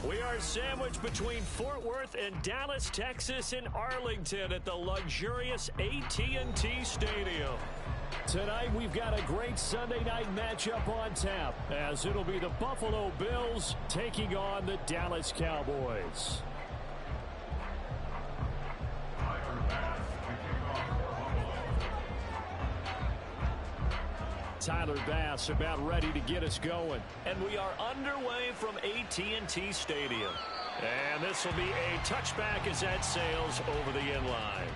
We are sandwiched between Fort Worth and Dallas, Texas in Arlington at the luxurious AT&T Stadium. Tonight we've got a great Sunday night matchup on tap, as it'll be the Buffalo Bills taking on the Dallas Cowboys. Tyler Bass about ready to get us going. And we are underway from AT&T Stadium. And this will be a touchback as that sails over the end line.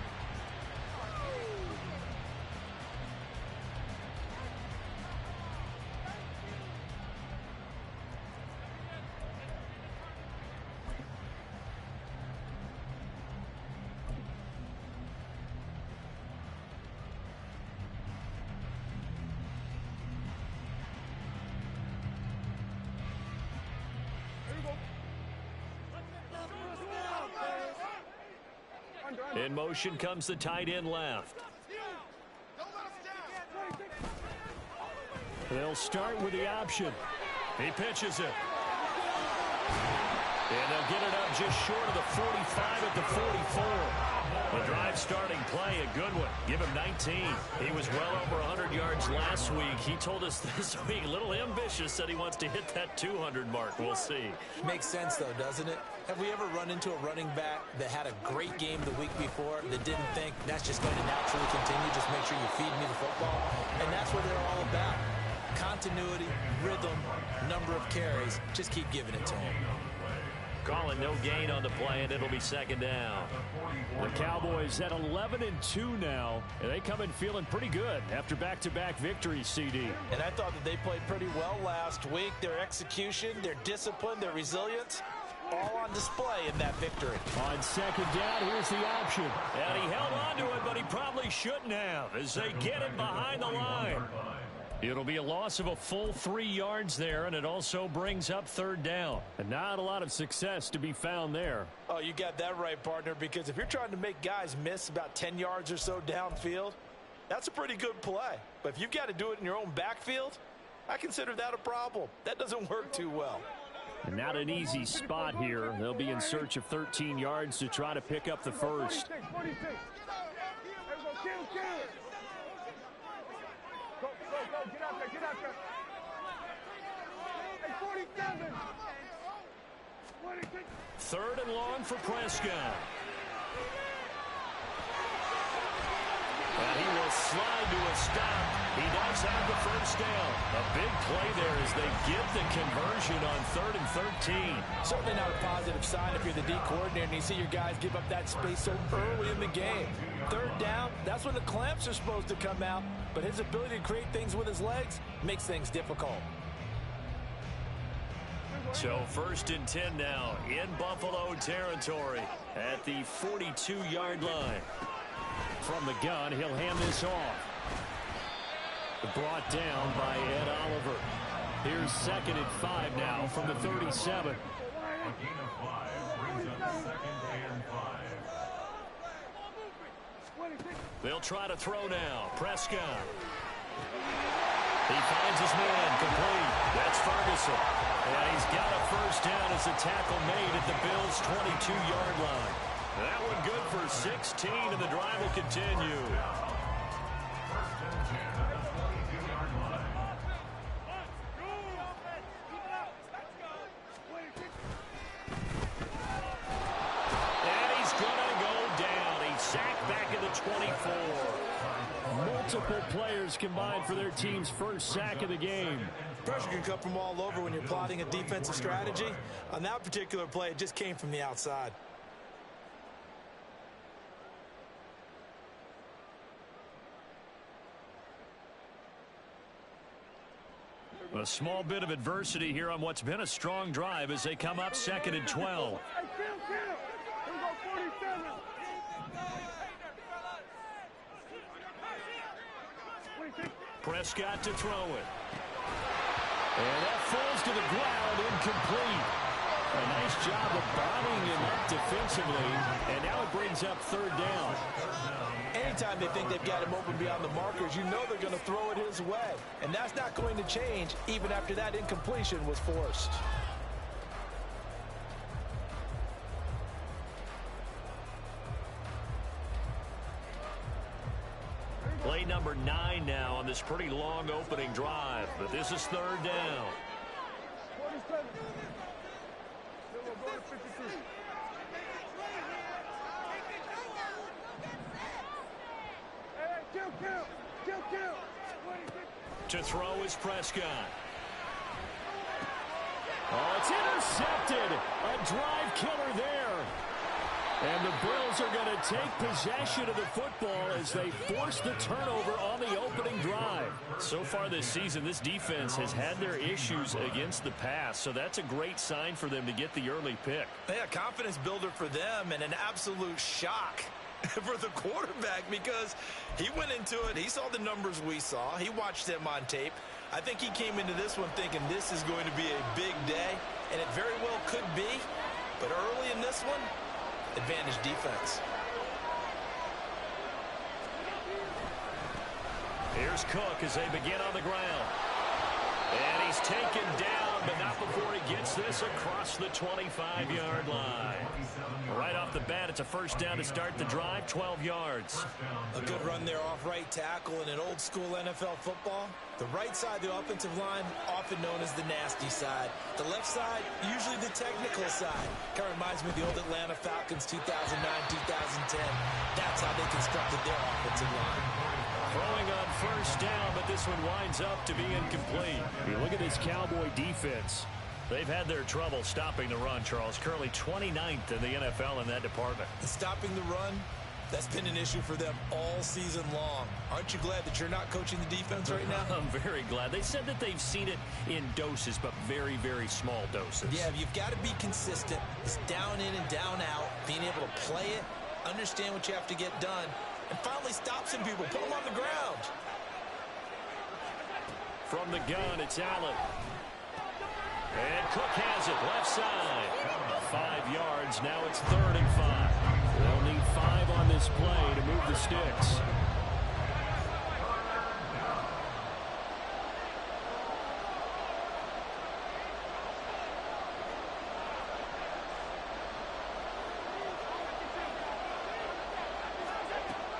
In motion comes the tight end left. They'll start with the option. He pitches it. And they'll get it up just short of the 45 at the 44. The drive starting play, a good one. Give him 19. He was well over 100 yards last week. He told us this week, a little ambitious, said he wants to hit that 200 mark. We'll see. Makes sense, though, doesn't it? Have we ever run into a running back that had a great game the week before that didn't think that's just going to naturally continue? Just make sure you feed me the football. And that's what they're all about. Continuity, rhythm, number of carries. Just keep giving it to him. Calling no gain on the play, and it'll be second down. The Cowboys at 11-2 now, and they come in feeling pretty good after back-to-back victories, CD. And I thought that they played pretty well last week. Their execution, their discipline, their resilience, all on display in that victory. On second down, here's the option. And he held on to it, but he probably shouldn't have as they get him behind the line. It'll be a loss of a full 3 yards there, and it also brings up third down. And not a lot of success to be found there. Oh, you got that right, partner, because if you're trying to make guys miss about 10 yards or so downfield, that's a pretty good play. But if you've got to do it in your own backfield, I consider that a problem. That doesn't work too well. And not an easy spot here. They'll be in search of 13 yards to try to pick up the first. 46. Go, get out there. Hey, 47. 26. Third and long for Prescott. And he will slide to a stop. He does have the first down. A big play there as they get the conversion on 3rd and 13. Certainly not a positive sign if you're the D coordinator and you see your guys give up that space so early in the game. Third down, that's when the clamps are supposed to come out, but his ability to create things with his legs makes things difficult. So 1st and 10 now in Buffalo territory at the 42-yard line. From the gun, he'll hand this off. Brought down by Ed Oliver. Here's 2nd and 5 now from the 37. A gain of 5 brings up 2nd and 5. They'll try to throw now. Prescott. He finds his man complete. That's Ferguson. And he's got a first down as a tackle made at the Bills' 22-yard line. That one good for 16, and the drive will continue. First and 10 at the 22-yard line. And he's going to go down. He's sacked back at the 24. Multiple players combined for their team's first sack of the game. Pressure can come from all over when you're plotting a defensive strategy. On that particular play, it just came from the outside. A small bit of adversity here on what's been a strong drive as they come up 2nd and 12. Hey, kill. Here we go, 47. 26. Prescott to throw it. And that falls to the ground, incomplete. A nice job of bombing him up defensively, and now it brings up 3rd down. Anytime they think they've got him open beyond the markers, you know they're going to throw it his way. And that's not going to change even after that incompletion was forced. play number 9 now on this pretty long opening drive. But this is third down. 47. Then we'll go to 52. Hey, kill. 26. To throw is Prescott. Oh, it's intercepted. A drive killer there. And the Bills are going to take possession of the football as they force the turnover on the opening drive. So far this season, this defense has had their issues against the pass, so that's a great sign for them to get the early pick. Yeah, confidence builder for them and an absolute shock for the quarterback because he went into it. He saw the numbers we saw. He watched them on tape. I think he came into this one thinking this is going to be a big day, and it very well could be. But early in this one, advantage defense. Here's Cook as they begin on the ground. And he's taken down, but not before he gets this across the 25-yard line. Right off the bat, it's a first down to start the drive, 12 yards. A good run there off right tackle in an old-school NFL football. The right side of the offensive line, often known as the nasty side. The left side, usually the technical side. Kind of reminds me of the old Atlanta Falcons 2009-2010. That's how they constructed their offensive line. Throwing on first down, but this one winds up to be incomplete. You look at this Cowboy defense. They've had their trouble stopping the run, Charles. Currently 29th in the NFL in that department. And stopping the run, that's been an issue for them all season long. Aren't you glad that you're not coaching the defense right now? I'm very glad. They said that they've seen it in doses, but very, very small doses. Yeah, you've got to be consistent. It's down in and down out, being able to play it, understand what you have to get done, and finally stop some people, put them on the ground. From the gun, it's Allen. And Cook has it, left side. 5 yards, now it's 3rd and 5. They'll need 5 on this play to move the sticks.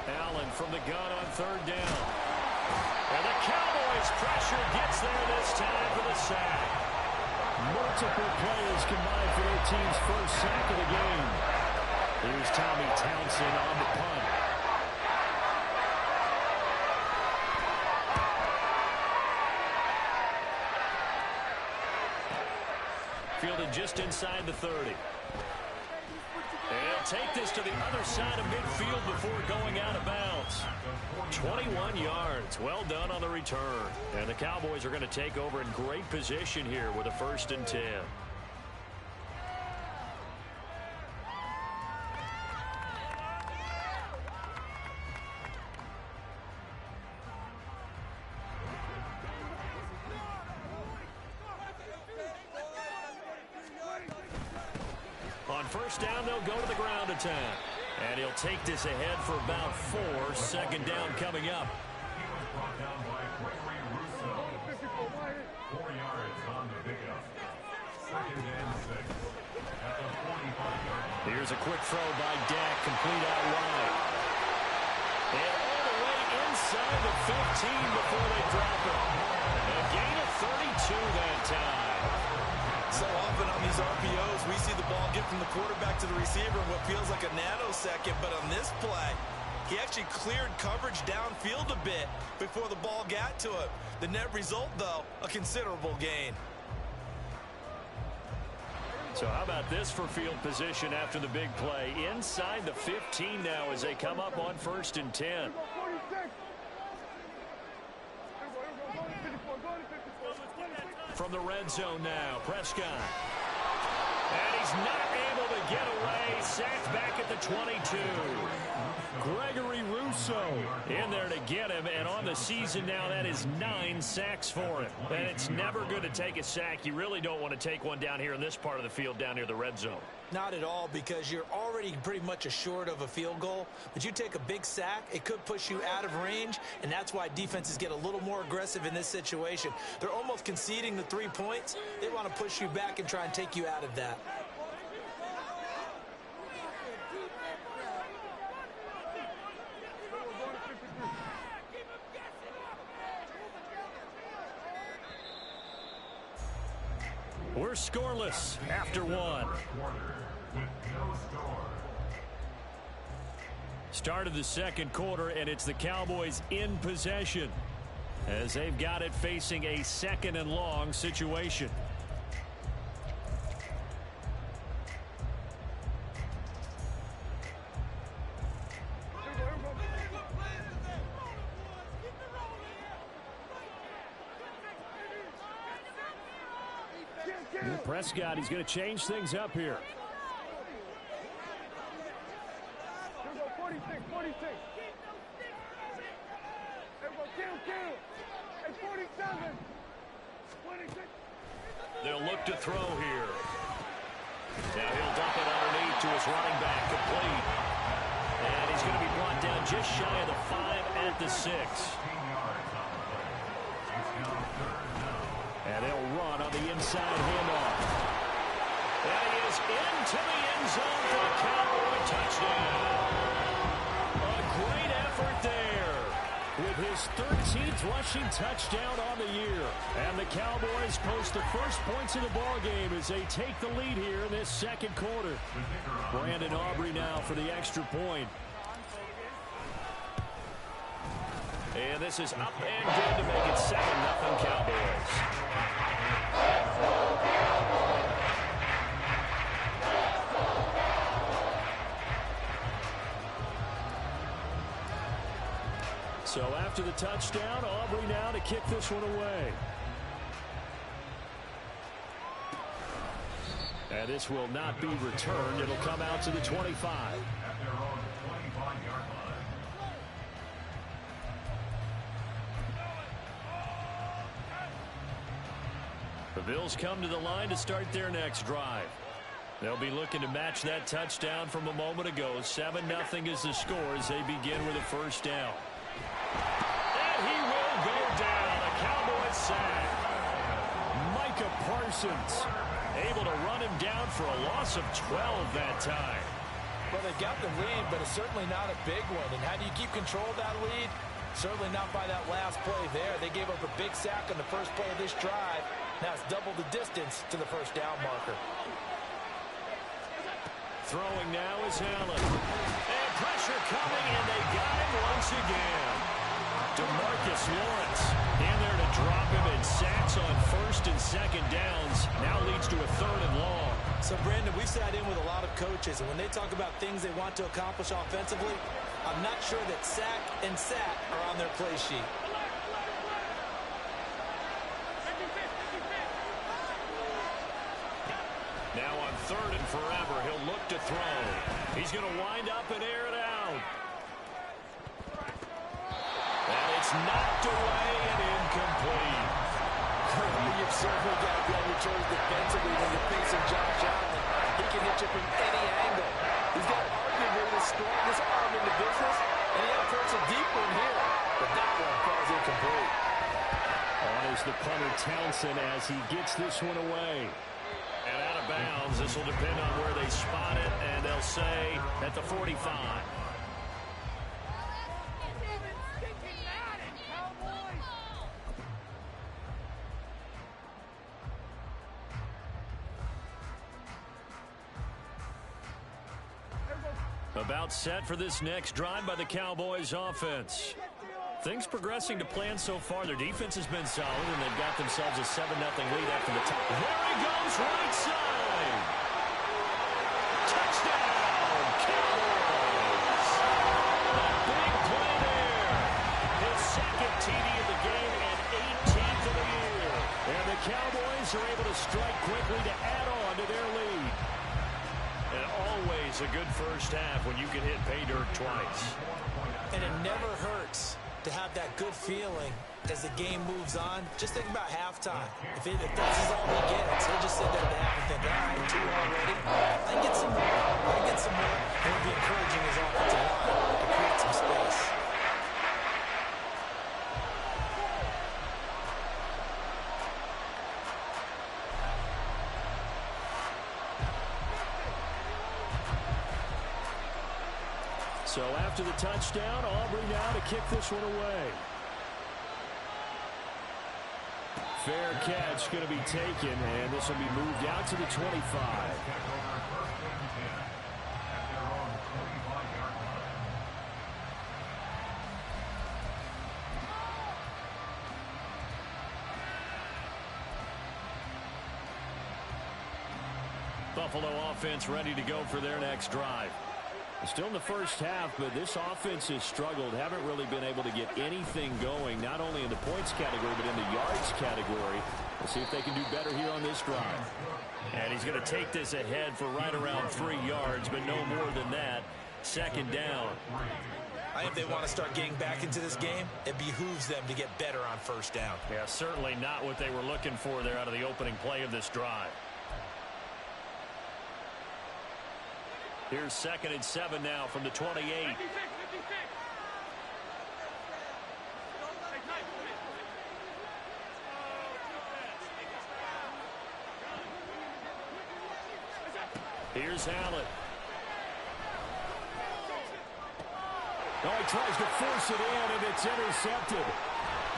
Allen from the gun on 3rd down. And the Cowboys pressure gets there this time for the sack. Multiple players combined for their team's first sack of the game. Here's Tommy Townsend on the punt. Fielded just inside the 30. They'll take this to the other side of midfield before going out of bounds. 21 yards. Well done on the return. And the Cowboys are going to take over in great position here with a 1st and 10. On first down, they'll go to the ground attack. And he'll take this ahead for about 4. 2nd down coming up. He was brought down by Gregory Rousseau. 4 yards on the pickup. 2nd and 6. At the 45-yard line. Here's a quick throw by Dak, complete out wide. And all the way inside the 15 before they drop it. A gain of 32 that time. So often on these RPOs, we see the ball get from the quarterback to the receiver in what feels like a nanosecond. But on this play, he actually cleared coverage downfield a bit before the ball got to him. The net result, though, a considerable gain. So how about this for field position after the big play? Inside the 15 now as they come up on 1st and 10. From the red zone now, Prescott. And he's not able to get away. Sacked back at the 22. Gregory Rousseau in there to get him. And on the season now, that is 9 sacks for him. And it's never good to take a sack. You really don't want to take one down here in this part of the field down near the red zone. Not at all, because you're already pretty much assured of a field goal. But you take a big sack, it could push you out of range, and that's why defenses get a little more aggressive in this situation. They're almost conceding the 3 points. They want to push you back and try and take you out of that. We're scoreless after one. Start of the second quarter, and it's the Cowboys in possession as they've got it facing a second and long situation. Prescott, he's going to change things up here. 46, 46. Kill. Hey, 47. 26. They'll look to throw here. Now he'll dump it underneath to his running back, complete. And he's going to be brought down just shy of the 5 at the 6. And they'll run on the inside handoff. And he is into the end zone for a Cowboy touchdown. A great effort there with his 13th rushing touchdown on the year. And the Cowboys post the first points of the ball game as they take the lead here in this second quarter. Brandon Aubrey now for the extra point. And this is up and good to make it 7-0 Cowboys. So after the touchdown, Aubrey now to kick this one away. And this will not be returned. It'll come out to the 25. At their own 25-yard line. The Bills come to the line to start their next drive. They'll be looking to match that touchdown from a moment ago. 7-0 is the score as they begin with a first down. And he will go down. A Cowboys sack. Micah Parsons able to run him down for a loss of 12 that time. Well, they got the lead, but it's certainly not a big one. And how do you keep control of that lead? Certainly not by that last play there. They gave up a big sack on the first play of this drive. Now it's double the distance to the first down marker. Throwing now is Allen. And pressure coming, and they got him once again. DeMarcus Lawrence in there to drop him, and sacks on first and second downs. Now leads to a third and long. So, Brandon, we've sat in with a lot of coaches, and when they talk about things they want to accomplish offensively, I'm not sure that sack and sack are on their play sheet. Now on third and forever, he'll look to throw. He's going to wind up and air it out. And it's knocked away and incomplete. You've certainly got to be on your toes defensively when you're facing Josh Allen. He can hit you from any angle. He's got arguably the strongest arm in the business, and he outputs a deep one here. But that one falls incomplete. On is the punter Townsend as he gets this one away. And out of bounds. This will depend on where they spot it, and they'll say at the 45. About set for this next drive by the Cowboys offense. Things progressing to plan so far. Their defense has been solid, and they've got themselves a 7-0 lead after the top. There he goes, right side. Touchdown, Cowboys. A big play there. His second TD of the game and 18th of the year. And the Cowboys are able to strike quickly to add on to their lead. And always a good first half when you can hit pay dirt twice. And it never hurts to have that good feeling as the game moves on. Just think about halftime. If this is all he gets, he'll just sit there at the half and think, all right, 2 already. I can get some more. I can get some more. And he'll be encouraging his offensive line to create some space. So after the touchdown, Aubrey now to kick this one away. Fair catch going to be taken, and this will be moved out to the 25. Buffalo offense ready to go for their next drive. Still in the first half, but this offense has struggled. Haven't really been able to get anything going, not only in the points category, but in the yards category. We'll see if they can do better here on this drive. And he's going to take this ahead for right around 3 yards, but no more than that. Second down. I think they want to start getting back into this game. It behooves them to get better on first down. Yeah, certainly not what they were looking for there out of the opening play of this drive. Here's 2nd and 7 now from the 28. Here's Allen. Oh, he tries to force it in, and it's intercepted.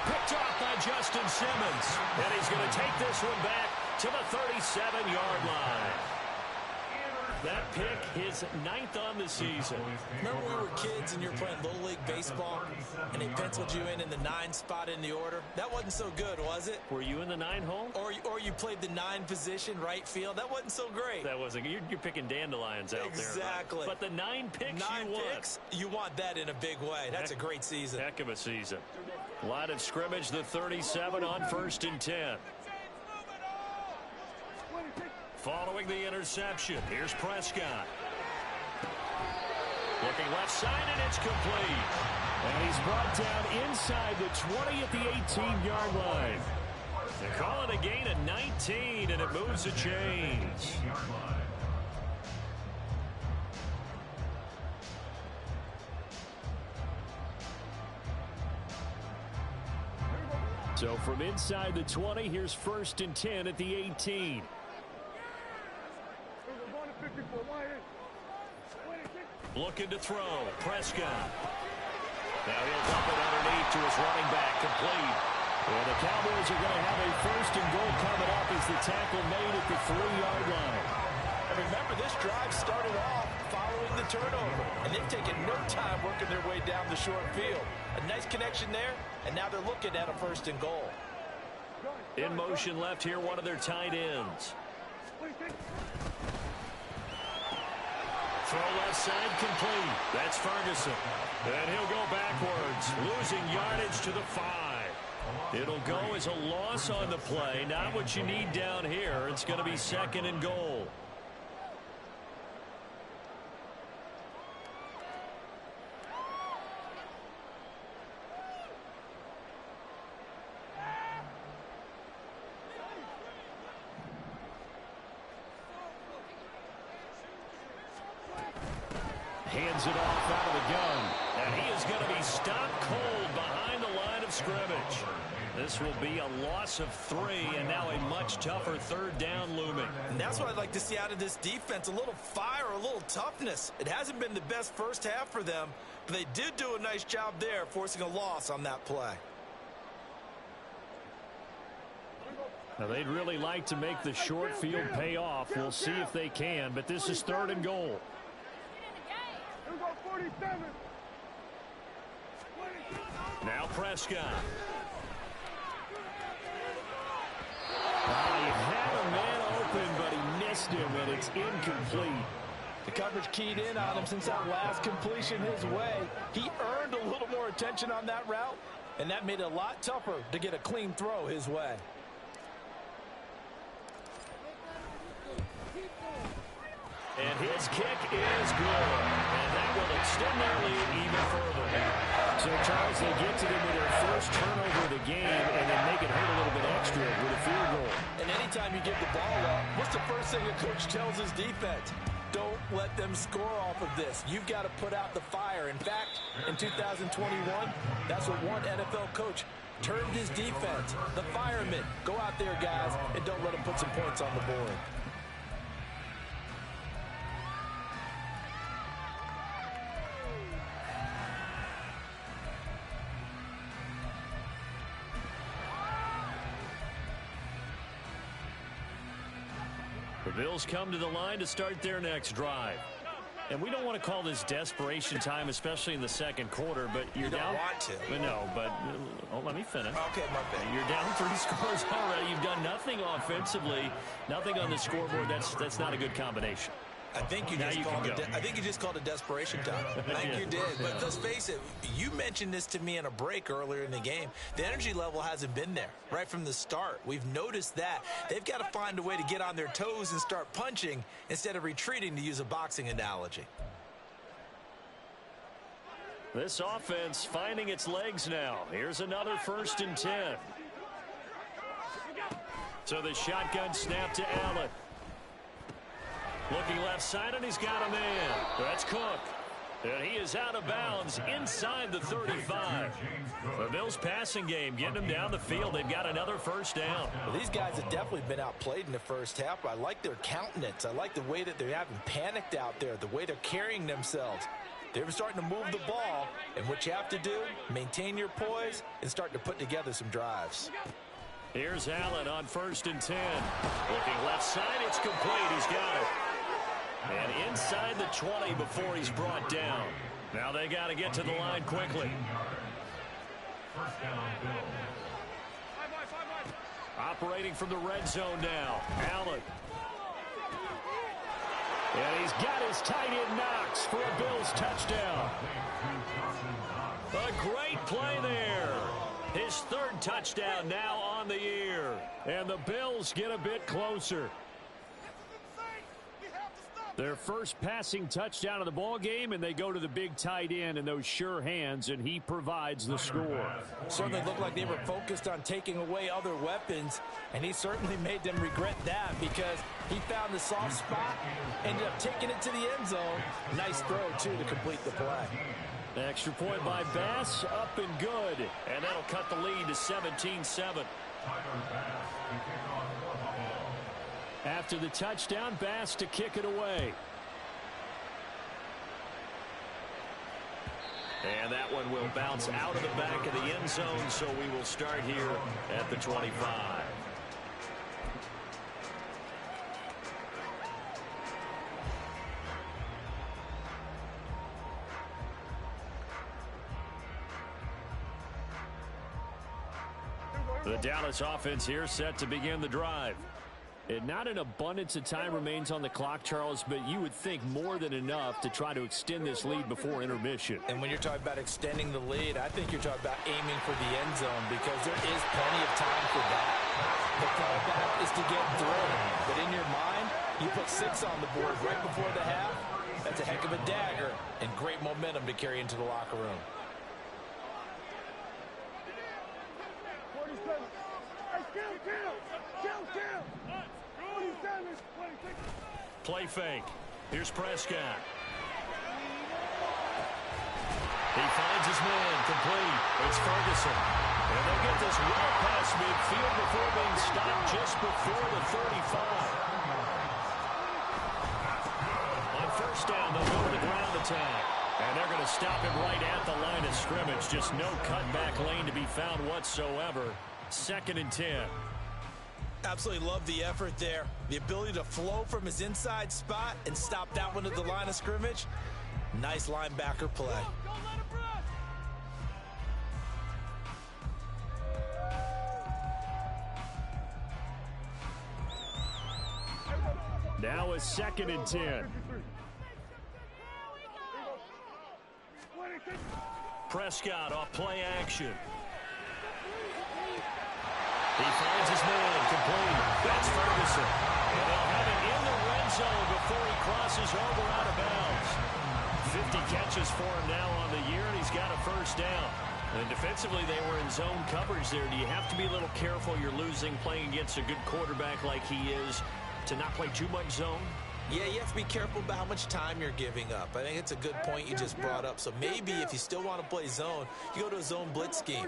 Picked off by Justin Simmons. And he's going to take this one back to the 37-yard line. That pick, his 9th on the season. Remember when we were kids and you were playing Little League Baseball and they penciled you in the 9 spot in the order? That wasn't so good, was it? Were you in the 9 hole? Or you played the 9 position, right field? That wasn't so great. That wasn't. You're picking dandelions out there. Exactly. But the 9 picks 9 you picks, you want that in a big way. That's a great season. Heck of a season. Line of scrimmage, the 37 on 1st and 10. Following the interception, here's Prescott. Looking left side, and it's complete. And he's brought down inside the 20 at the 18-yard line. They call it a gain of 19, and it moves the chains. So from inside the 20, here's 1st and 10 at the 18. Looking to throw. Prescott. Now he'll dump it underneath to his running back. Complete. And the Cowboys are going to have a 1st and goal coming up as the tackle made at the 3-yard line. And remember, this drive started off following the turnover. And they've taken no time working their way down the short field. A nice connection there, and now they're looking at a 1st and goal. In motion left here, one of their tight ends. Throw left side complete. That's Ferguson. And he'll go backwards, losing yardage to the 5. It'll go as a loss on the play. Not what you need down here. It's going to be 2nd and goal. Hands it off out of the gun. And he is going to be stopped cold behind the line of scrimmage. This will be a loss of 3, and now a much tougher 3rd down looming. And that's what I'd like to see out of this defense, a little fire, a little toughness. It hasn't been the best first half for them, but they did do a nice job there, forcing a loss on that play. Now, they'd really like to make the short field pay off. We'll see if they can, but this is 3rd and goal. 47. Now Prescott. He had a man open, but he missed him, and it's incomplete. The coverage keyed in on him since that last completion his way. He earned a little more attention on that route, and that made it a lot tougher to get a clean throw his way. And his kick is good. And that will extend their lead even further. So, Charles, they get to them with their first turnover of the game and then make it hurt a little bit extra with a field goal. And anytime you give the ball up, what's the first thing a coach tells his defense? Don't let them score off of this. You've got to put out the fire. In fact, in 2021, that's what one NFL coach termed his defense. The firemen. Go out there, guys, and don't let them put some points on the board. Bills come to the line to start their next drive. And we don't want to call this desperation time, especially in the second quarter, but you're You don't down. want to. But no, but let me finish. Okay, my bad. You're down 3 scores already. You've done nothing offensively, nothing on the scoreboard. That's not a good combination. I think you just called it desperation time. I think you did. But let's face it, you mentioned this to me in a break earlier in the game. The energy level hasn't been there right from the start. We've noticed that. They've got to find a way to get on their toes and start punching instead of retreating, to use a boxing analogy. This offense finding its legs now. Here's another 1st and 10. So the shotgun snap to Allen. Looking left side, and he's got a man. That's Cook. And he is out of bounds inside the 35. The Bills passing game getting them down the field. They've got another 1st down. Well, these guys have definitely been outplayed in the first half. I like their countenance. I like the way that they haven't panicked out there, the way they're carrying themselves. They're starting to move the ball, and what you have to do, maintain your poise and start to put together some drives. Here's Allen on 1st and 10. Looking left side, it's complete. He's got it. And inside the 20 before he's brought down. Now they got to get to the line quickly. First down, Bills. Operating from the red zone now. Allen. And he's got his tight end Knox for a Bills touchdown. A great play there. His 3rd touchdown now on the year. And the Bills get a bit closer. Their first passing touchdown of the ball game, and they go to the big tight end in those sure hands, and he provides the score. Certainly looked like they were focused on taking away other weapons, and he certainly made them regret that because he found the soft spot, ended up taking it to the end zone. Nice throw, too, to complete the play. Extra point by Bass, up and good, and that'll cut the lead to 17-7. After the touchdown, Bass to kick it away. And that one will bounce out of the back of the end zone, so we will start here at the 25. The Dallas offense here set to begin the drive. And not an abundance of time remains on the clock, Charles, but you would think more than enough to try to extend this lead before intermission. And when you're talking about extending the lead, I think you're talking about aiming for the end zone because there is plenty of time for that. The fallback is to get through. But in your mind, you put 6 on the board right before the half. That's a heck of a dagger and great momentum to carry into the locker room. 47. Hey, count. 47, 26. Play fake. Here's Prescott. He finds his man complete. It's Ferguson. And they'll get this well past midfield before being stopped just before the 35. On 1st down, they'll go to the ground attack. And they're going to stop him right at the line of scrimmage. Just no cutback lane to be found whatsoever. 2nd and 10. Absolutely love the effort there. The ability to flow from his inside spot and stop that one at the line of scrimmage. Nice linebacker play. Now a 2nd and 10. Prescott off play action. He finds his man complete. That's Ferguson. And they'll have it in the red zone before he crosses over out of bounds. 50 catches for him now on the year, and he's got a 1st down. And defensively, they were in zone coverage there. Do you have to be a little careful? You're losing playing against a good quarterback like he is to not play too much zone? Yeah, you have to be careful about how much time you're giving up. I think it's a good point you just brought up. So maybe if you still want to play zone, you go to a zone blitz scheme,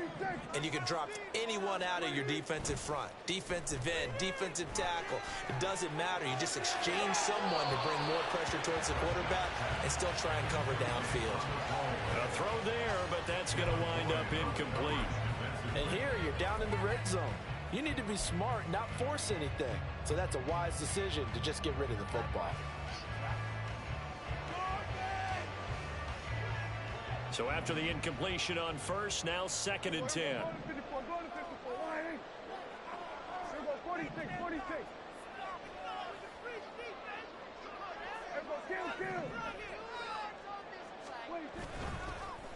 and you can drop anyone out of your defensive front, defensive end, defensive tackle. It doesn't matter. You just exchange someone to bring more pressure towards the quarterback and still try and cover downfield. A throw there, but that's going to wind up incomplete. And here you're down in the red zone. You need to be smart, not force anything. So that's a wise decision to just get rid of the football. So after the incompletion on first, now 2nd and 10. Go to 54, go to 54. Why? Here we go, 46, 46. Here we go, kill. 26.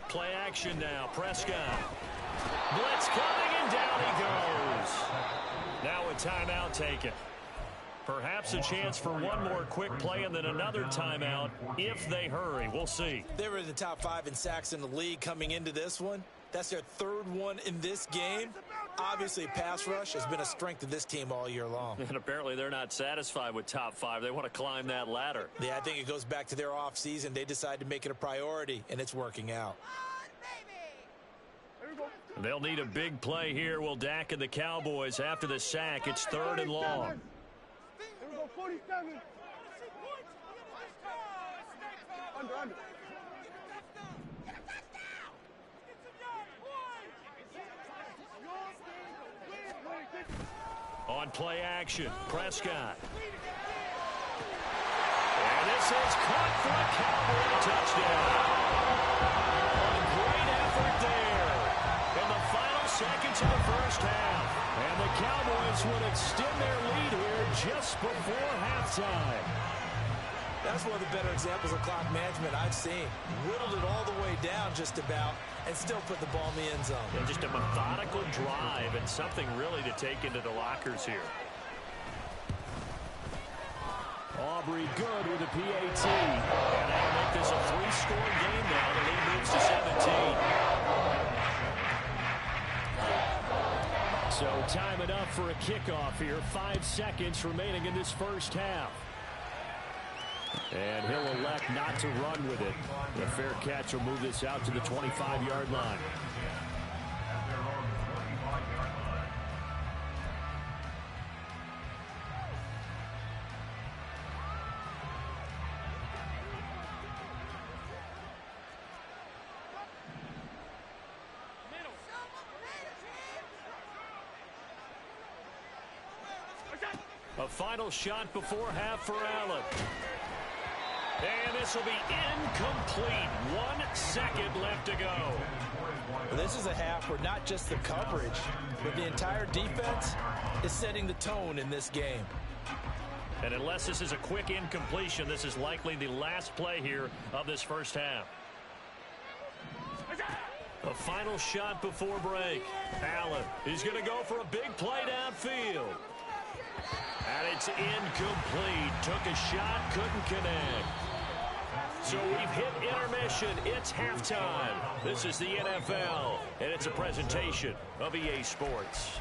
Play action now. Prescott. Blitz coming, and down he goes. Now a timeout taken. Perhaps a chance for one more quick play and then another timeout if they hurry. We'll see. They were in the top 5 in sacks in the league coming into this one. That's their 3rd one in this game. Obviously, pass rush has been a strength of this team all year long. And apparently they're not satisfied with top 5. They want to climb that ladder. Yeah, I think it goes back to their offseason. They decided to make it a priority, and it's working out. They'll need a big play here. Will Dak and the Cowboys after the sack. It's 3rd and long. Here we go, 47. Under. On play action, Prescott. And this is caught for a Cowboy touchdown. A great effort there in the final seconds of the first half. And the Cowboys would extend their lead here just before halftime. That's one of the better examples of clock management I've seen. Whittled it all the way down just about and still put the ball in the end zone. Yeah, just a methodical drive and something really to take into the lockers here. Aubrey good with a PAT. And that'll make this a 3-score game now. The lead moves to 17. So time enough for a kickoff here. 5 seconds remaining in this first half. And he'll elect not to run with it. The fair catch will move this out to the 25-yard line. A final shot before half for Allen. And this will be incomplete. 1 second left to go. Well, this is a half where not just the coverage, but the entire defense is setting the tone in this game. And unless this is a quick incompletion, this is likely the last play here of this first half. A final shot before break. Allen, he's going to go for a big play downfield. And it's incomplete. Took a shot, couldn't connect. So we've hit intermission. It's halftime. This is the NFL, and it's a presentation of EA Sports.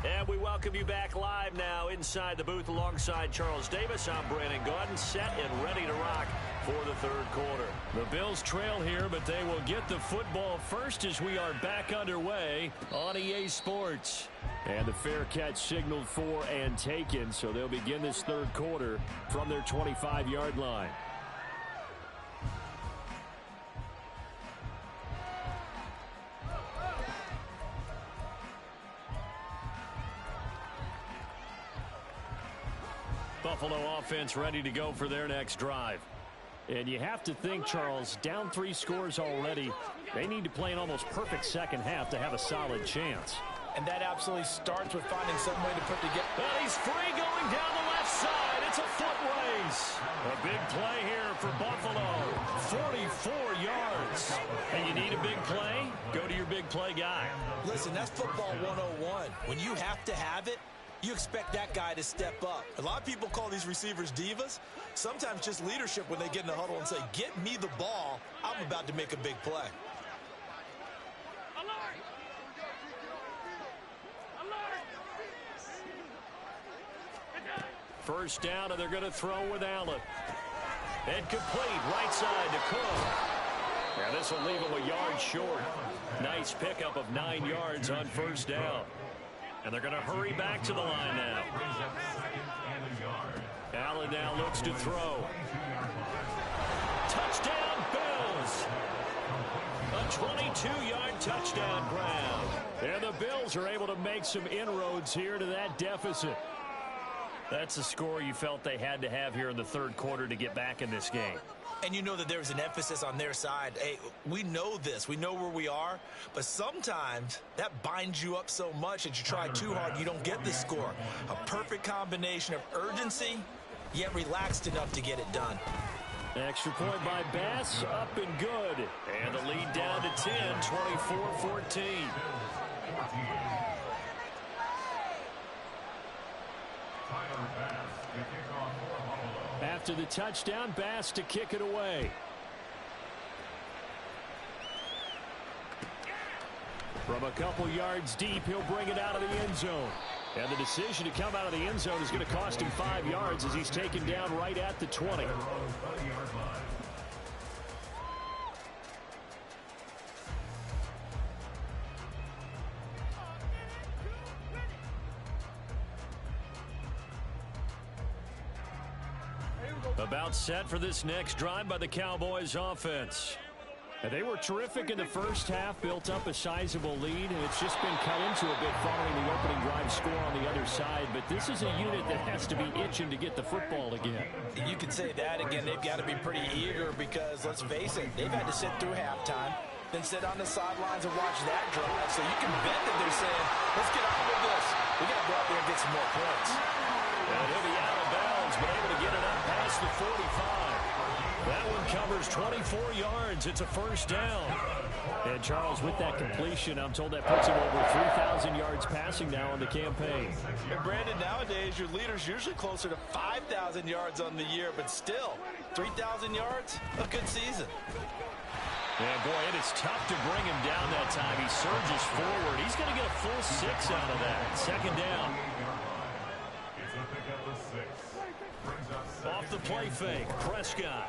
And we welcome you back live now inside the booth alongside Charles Davis. I'm Brandon Gordon, set and ready to rock for the 3rd quarter. The Bills trail here, but they will get the football first as we are back underway on EA Sports. And the fair catch signaled for and taken, so they'll begin this 3rd quarter from their 25-yard line. Buffalo offense ready to go for their next drive. And you have to think, Charles, down 3 scores already. They need to play an almost perfect second half to have a solid chance. And that absolutely starts with finding some way to put together. And he's free going down the left side. It's a foot race. A big play here for Buffalo. 44 yards. And you need a big play? Go to your big play guy. Listen, that's football 101. When you have to have it, you expect that guy to step up. A lot of people call these receivers divas. Sometimes just leadership when they get in the huddle and say, get me the ball. I'm about to make a big play. First down, and they're going to throw with Allen. And complete, right side to Cook. Yeah, this will leave him a yard short. Nice pickup of 9 yards on first down. And they're going to hurry back to the line now. Allen now looks to throw. Touchdown, Bills! A 22-yard touchdown ground. And the Bills are able to make some inroads here to that deficit. That's the score you felt they had to have here in the third quarter to get back in this game. And you know that there was an emphasis on their side. Hey, we know this. We know where we are. But sometimes that binds you up so much that you try too hard, you don't get the score. A perfect combination of urgency, yet relaxed enough to get it done. Extra point by Bass, up and good. And the lead down to 10, 24-14. After the touchdown, Bass to kick it away. From a couple yards deep, he'll bring it out of the end zone. And the decision to come out of the end zone is going to cost him 5 yards as he's taken down right at the 20. About set for this next drive by the Cowboys offense. And they were terrific in the first half, built up a sizable lead, and it's just been cut into a bit following the opening drive score on the other side. But this is a unit that has to be itching to get the football again. You could say that again. They've got to be pretty eager because, let's face it, they've had to sit through halftime, then sit on the sidelines and watch that drive. So you can bet that they're saying, let's get on with this. We got to go out there and get some more points. And he'll be out of bounds, but able to get it up past the 45. That one covers 24 yards. It's a first down. And Charles, with that completion, I'm told that puts him over 3,000 yards passing now on the campaign. And Brandon, nowadays your leader's usually closer to 5,000 yards on the year, but still, 3,000 yards, a good season. And boy, it is tough to bring him down that time. He surges forward. He's going to get a full 6 out of that. Second down. Off the play fake, Prescott.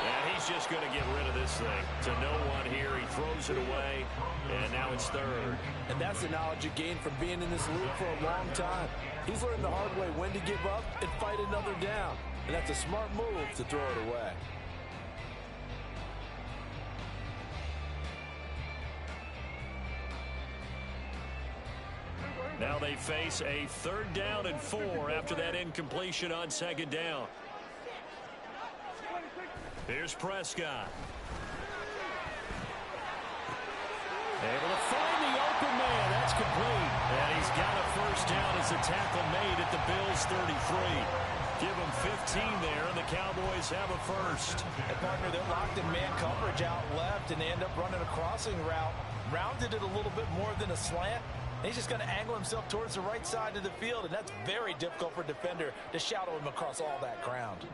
And he's just going to get rid of this thing. To no one here. He throws it away, and now it's third. And that's the knowledge you gain from being in this league for a long time. He's learned the hard way when to give up and fight another down. And that's a smart move to throw it away. Now they face a 3rd down and 4 after that incompletion on second down. Here's Prescott. Able to find the open man. That's complete. And he's got a first down as the tackle made at the Bills' 33. Give them 15 there, and the Cowboys have a first. And partner, they're locked in man coverage out left, and they end up running a crossing route. Rounded it a little bit more than a slant. He's just going to angle himself towards the right side of the field, and that's very difficult for a defender to shadow him across all that ground.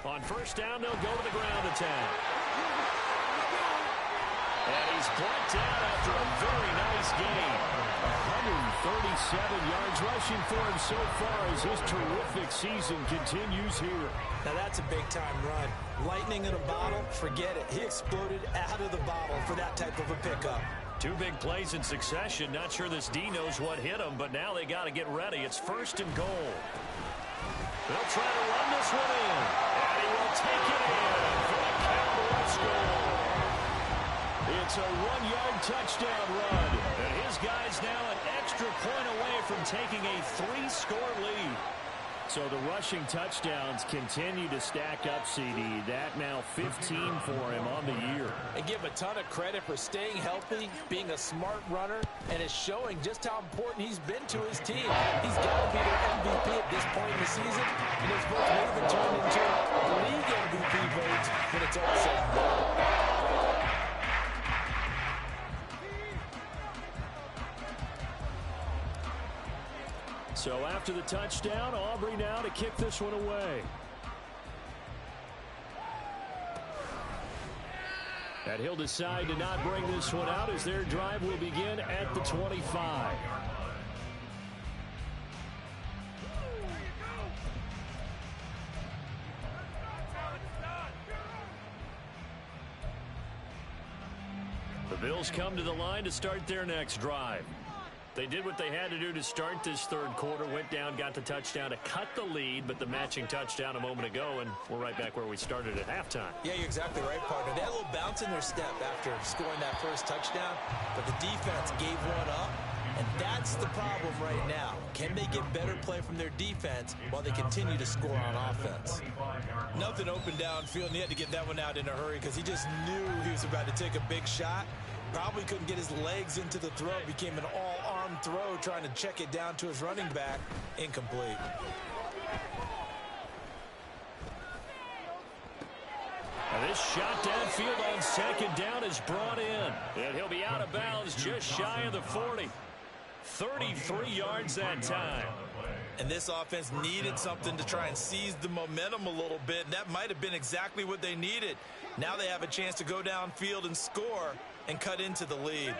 On first down, they'll go to the ground attack. And he's brought down after a very nice game. 137 yards rushing for him so far as his terrific season continues here. Now that's a big-time run. Lightning in a bottle, forget it. He exploded out of the bottle for that type of a pickup. 2 big plays in succession. Not sure this D knows what hit him, but now they got to get ready. It's 1st and goal. They'll try to run this one in. And he will take it in for the Cowboys score. It's a 1-yard touchdown run. And his guys now an extra point away from taking a 3-score lead. So the rushing touchdowns continue to stack up, CD. That now 15 for him on the year. And give him a ton of credit for staying healthy, being a smart runner, and is showing just how important he's been to his team. He's got to be their MVP at this point in the season, and his votes may even turn into league MVP votes when it's all said and done. So after the touchdown, Aubrey now to kick this one away. And he'll decide to not bring this one out as their drive will begin at the 25. Bills come to the line to start their next drive. They did what they had to do to start this third quarter, went down, got the touchdown to cut the lead, but the matching touchdown a moment ago, and we're right back where we started at halftime. Yeah, you're exactly right, partner. They had a little bounce in their step after scoring that first touchdown, but the defense gave one up, and that's the problem right now. Can they get better play from their defense while they continue to score on offense? Nothing open downfield, and he had to get that one out in a hurry because he just knew he was about to take a big shot. Probably couldn't get his legs into the throw. Became an all-arm throw trying to check it down to his running back. Incomplete. Now this shot downfield on second down is brought in. And he'll be out of bounds just shy of the 40. 33 yards that time. And this offense needed something to try and seize the momentum a little bit. And that might have been exactly what they needed. Now they have a chance to go downfield and score and cut into the lead.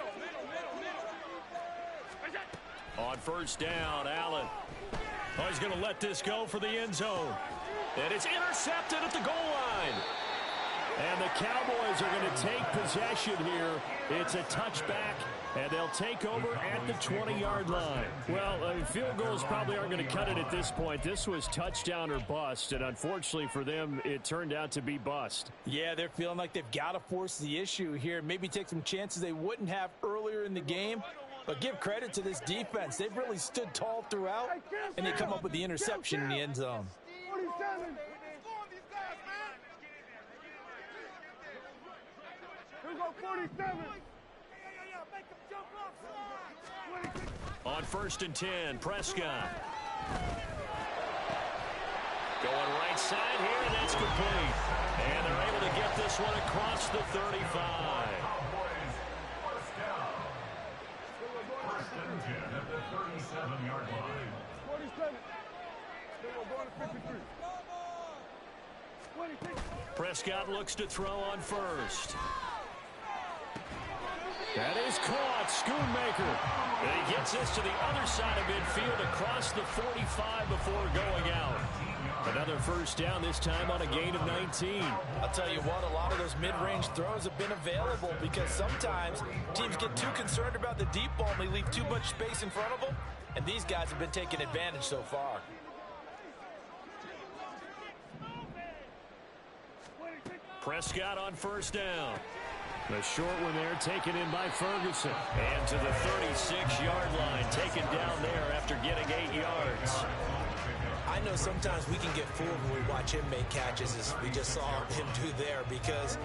On first down, Allen. Oh, he's going to let this go for the end zone. And it's intercepted at the goal line. And the Cowboys are going to take possession here. It's a touchback, and they'll take over at the 20-yard line. Well, field goals probably aren't going to cut it at this point. This was touchdown or bust, and unfortunately for them, it turned out to be bust. Yeah, they're feeling like they've got to force the issue here. Maybe take some chances they wouldn't have earlier in the game. But give credit to this defense. They've really stood tall throughout, and they come up with the interception in the end zone. 47. Here we go, 47. On first and 10, Prescott. Going right side here, and that's complete. And they're able to get this one across the 35. First and 10 at the 37-yard line. 47. Then we're going to 53. 26. Prescott looks to throw on first. That is caught. Schoonmaker. And he gets this to the other side of midfield across the 45 before going out. Another first down, this time on a gain of 19. I'll tell you what, a lot of those mid-range throws have been available because sometimes teams get too concerned about the deep ball and they leave too much space in front of them, and these guys have been taking advantage so far. Prescott on first down. The short one there taken in by Ferguson. And to the 36-yard line, taken down there after getting 8 yards. I know sometimes we can get fooled when we watch him make catches, as we just saw him do there, because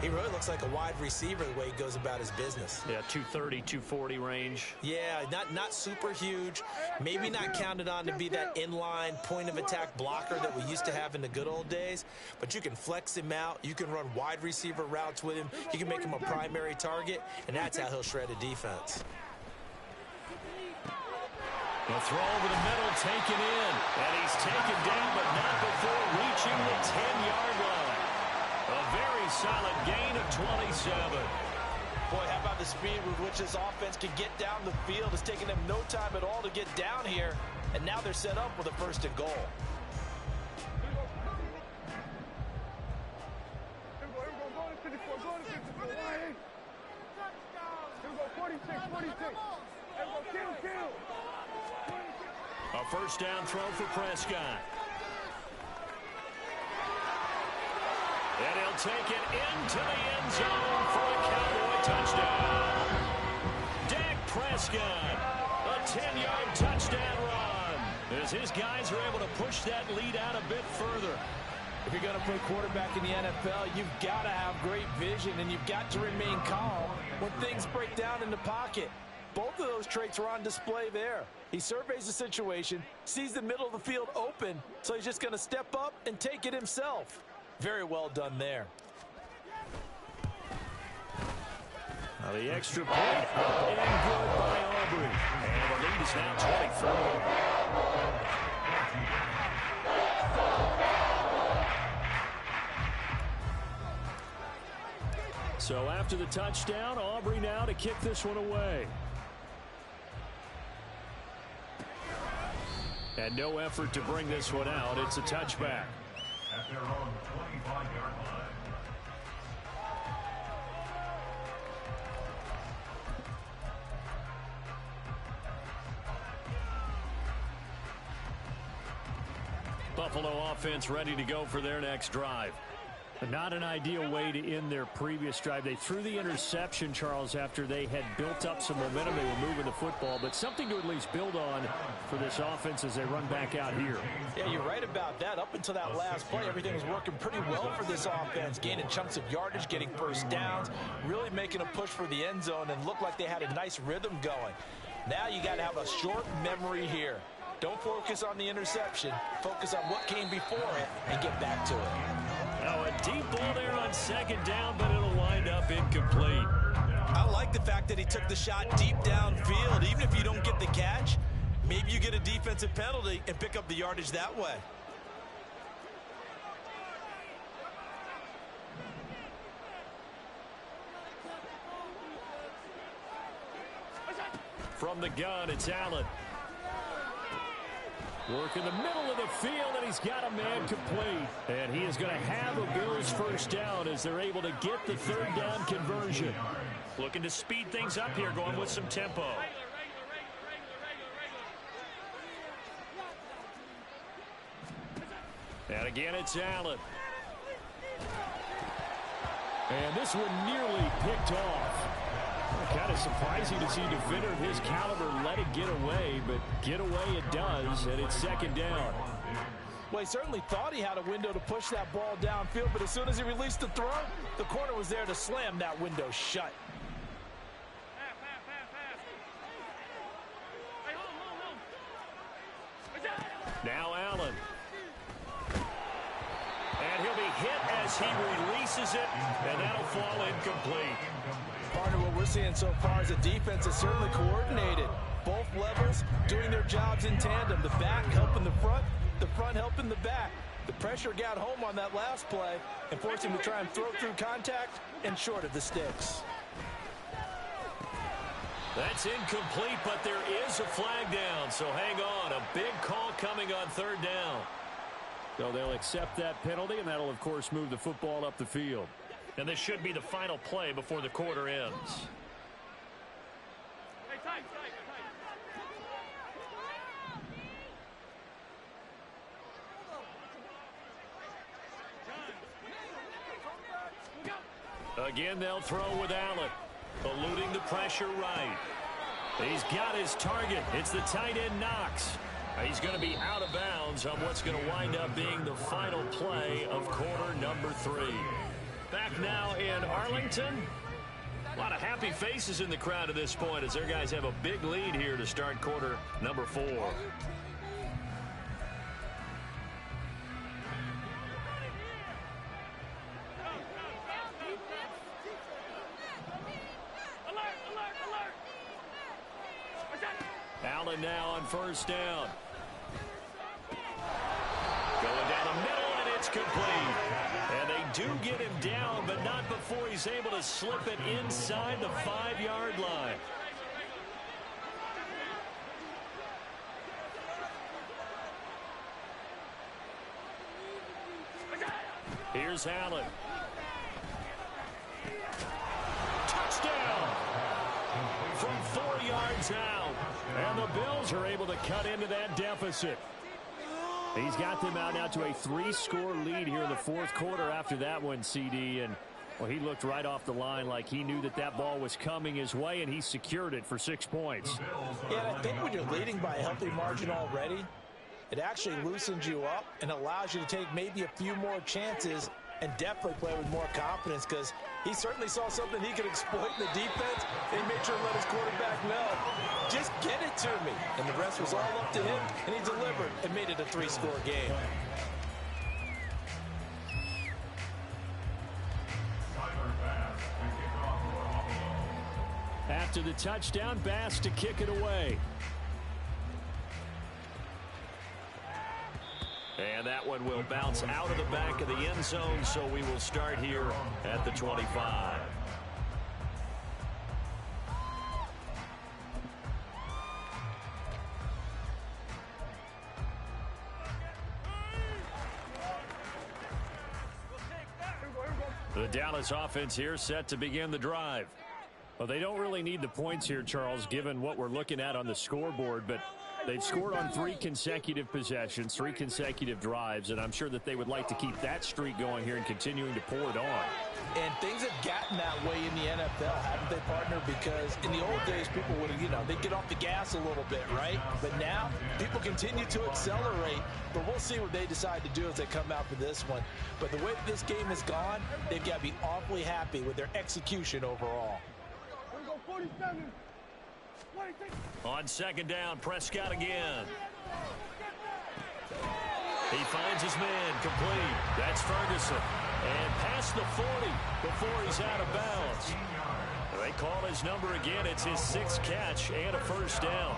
he really looks like a wide receiver the way he goes about his business. Yeah, 230, 240 range. Yeah, not super huge. Maybe not counted on to be that inline point-of-attack blocker that we used to have in the good old days, but you can flex him out. You can run wide receiver routes with him. You can make him a primary target, and that's how he'll shred a defense. The throw over the middle, taken in. And he's taken down, but not before reaching the 10-yard line. A very solid gain of 27. Boy, how about the speed with which this offense can get down the field? It's taken them no time at all to get down here, and now they're set up with a first and goal. Here we go, going to 54, going to 54. Here we go, 46, 46. Here we go, kill. A first down throw for Prescott. And he'll take it into the end zone for a Cowboy touchdown. Dak Prescott, a 10-yard touchdown run, as his guys are able to push that lead out a bit further. If you're going to play quarterback in the NFL, you've got to have great vision, and you've got to remain calm when things break down in the pocket. Both of those traits are on display there. He surveys the situation, sees the middle of the field open, so he's just going to step up and take it himself. Very well done there. Now the extra point up and good by Aubrey. And the lead is now 24. So after the touchdown, Aubrey now to kick this one away. And no effort to bring this one out. It's a touchback. At their own 25-yard line. Buffalo offense ready to go for their next drive. Not an ideal way to end their previous drive. They threw the interception, Charles, after they had built up some momentum. They were moving the football, but something to at least build on for this offense as they run back out here. Yeah, you're right about that. Up until that last play, everything was working pretty well for this offense, gaining chunks of yardage, getting first downs, really making a push for the end zone, and looked like they had a nice rhythm going. Now you got to have a short memory here. Don't focus on the interception. Focus on what came before it and get back to it. Now a deep ball there on second down, but it'll wind up incomplete. I like the fact that he took the shot deep downfield. Even if you don't get the catch, maybe you get a defensive penalty and pick up the yardage that way. From the gun, it's Allen. Work in the middle of the field, and he's got a man complete. And he is going to have a Bills first down as they're able to get the third down conversion. Looking to speed things up here, going with some tempo. And again, it's Allen. And this one nearly picked off. Kind of surprising to see a defender of his caliber let it get away, but get away it does, and it's second down. Well, he certainly thought he had a window to push that ball downfield, but as soon as he released the throw, the corner was there to slam that window shut. Now Allen. And he'll be hit as he releases it, and that'll fall incomplete. Partner, what we're seeing so far is the defense is certainly coordinated. Both levels doing their jobs in tandem. The back helping the front helping the back. The pressure got home on that last play and forced him to try and throw through contact and short of the sticks. That's incomplete, but there is a flag down, so hang on. A big call coming on third down. So they'll accept that penalty, and that'll, of course, move the football up the field. And this should be the final play before the quarter ends. Again, they'll throw with Allen. Eluding the pressure right. He's got his target. It's the tight end Knox. He's going to be out of bounds on what's going to wind up being the final play of quarter number 3. Back now in Arlington. A lot of happy faces in the crowd at this point as their guys have a big lead here to start quarter number 4. Allen now on first down. Going down the middle, and it's complete. And they do get him down, but not before he's able to slip it inside the 5-yard line. Here's Allen. Touchdown! From 4 yards out. And the Bills are able to cut into that deficit. He's got them out now to a 3-score lead here in the fourth quarter after that one, CD. And, well, he looked right off the line like he knew that that ball was coming his way, and he secured it for 6 points. Yeah, and I think when you're leading by a healthy margin already, it actually loosens you up and allows you to take maybe a few more chances and definitely play with more confidence, because he certainly saw something he could exploit in the defense, and he made sure to let his quarterback know, just get it to me. And the rest was all up to him, and he delivered and made it a 3-score game. After the touchdown, Bass to kick it away. And that one will bounce out of the back of the end zone, so we will start here at the 25. The Dallas offense here set to begin the drive. Well, they don't really need the points here, Charles, given what we're looking at on the scoreboard, but They've scored on 3 consecutive possessions, 3 consecutive drives, and I'm sure that they would like to keep that streak going here and continuing to pour it on. And things have gotten that way in the NFL, haven't they, partner? Because in the old days, people would, they'd get off the gas a little bit, right? But now, people continue to accelerate. But we'll see what they decide to do as they come out for this one. But the way that this game has gone, they've got to be awfully happy with their execution overall. Here we go, 47. On second down, Prescott again. He finds his man, complete. That's Ferguson. And past the 40 before he's out of bounds. They call his number again. It's his 6th catch and a first down.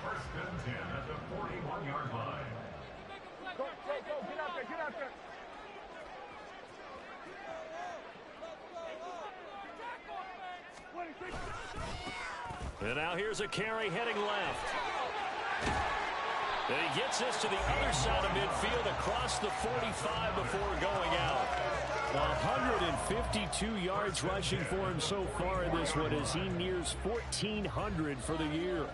First and 10 at the 41-yard line. Go, get out there, get out there. And now here's a carry heading left. And he gets this to the other side of midfield across the 45 before going out. 152 yards rushing for him so far in this one as he nears 1,400 for the year.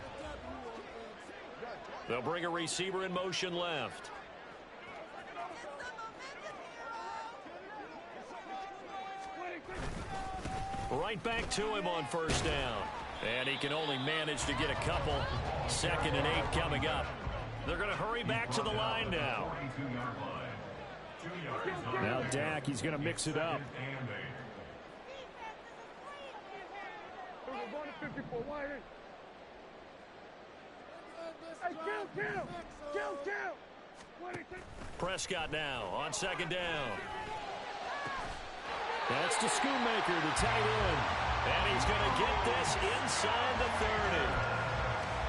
They'll bring a receiver in motion left. Right back to him on first down. And he can only manage to get a couple. 2nd and 8 coming up. They're going to hurry back to the line now. Now Dak, he's going to mix it up. Prescott now on second down. That's to Schoonmaker, the tight end. And he's going to get this inside the 30.